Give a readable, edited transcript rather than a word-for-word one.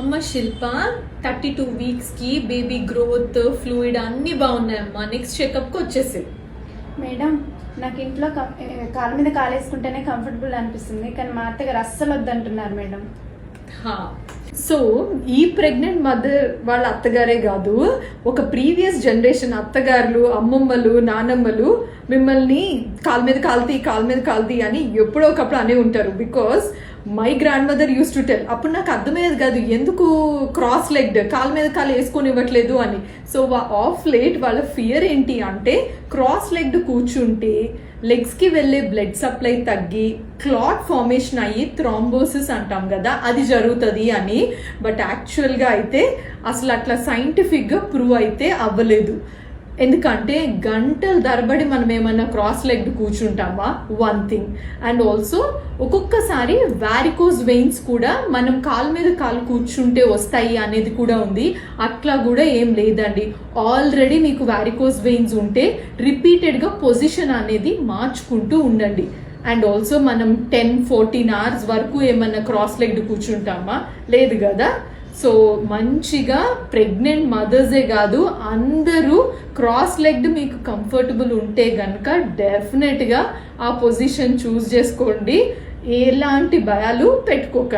అమ్మ శిల్ప 32 వీక్స్కి baby growth fluid అన్నీ బాగున్నాయమ్మా. Next చెకప్కి వచ్చేసి. మేడం, నాకు ఇంట్లో కాలు మీద కాలేసుకుంటేనే కంఫర్టబుల్ అనిపిస్తుంది, కానీ మా అత్తగారు అస్సలు వద్దంటున్నారు మేడం. సో ఈ ప్రెగ్నెంట్ మదర్ వాళ్ళ అత్తగారే కాదు, ఒక ప్రీవియస్ జనరేషన్ అత్తగారులు, అమ్మమ్మలు, నానమ్మలు మిమ్మల్ని కాలు మీద కాల్తీ అని ఎప్పుడో ఒకప్పుడు అనే ఉంటారు. Because my grand mother use to tell. అప్పుడు నాకు అర్థమయ్యేది కాదు ఎందుకు క్రాస్ లెగ్డ్ కాలు మీద కాలు వేసుకొని ఇవ్వట్లేదు అని. సో ఆఫ్ లేట్ వాళ్ళ ఫియర్ ఏంటి అంటే క్రాస్ లెగ్డ్ కూర్చుంటే లెగ్స్కి వెళ్ళే బ్లడ్ సప్లై తగ్గి క్లాట్ ఫార్మేషన్ అయ్యి థ్రాంబోసిస్ అంటాం కదా, అది జరుగుతుంది అని. బట్ యాక్చువల్గా అయితే అసలు అట్లా సైంటిఫిక్గా ప్రూవ్ అయితే అవ్వలేదు. ఎందుకంటే గంటల తరబడి మనం ఏమన్నా క్రాస్ లెగ్డ్ కూర్చుంటామా, వన్ థింగ్. అండ్ ఆల్సో ఒక్కొక్కసారి వారికోస్ వెయిన్స్ కూడా మనం కాలు మీద కాలు కూర్చుంటే వస్తాయి అనేది కూడా ఉంది. అట్లా కూడా ఏం లేదండి. ఆల్రెడీ మీకు వారికోస్ వెయిన్స్ ఉంటే రిపీటెడ్గా పొజిషన్ అనేది మార్చుకుంటూ ఉండండి. అండ్ ఆల్సో మనం 10-14 hours వరకు ఏమన్నా క్రాస్ లెగ్డ్ కూర్చుంటామా, లేదు కదా. సో మంచిగా ప్రెగ్నెంట్ మదర్సే కాదు అందరూ క్రాస్ లెగ్డ్ మీకు కంఫర్టబుల్ ఉంటే కనుక డెఫినెట్గా ఆ పొజిషన్ చూస్ చేసుకోండి. ఎలాంటి భయాలు పెట్టుకోకండి.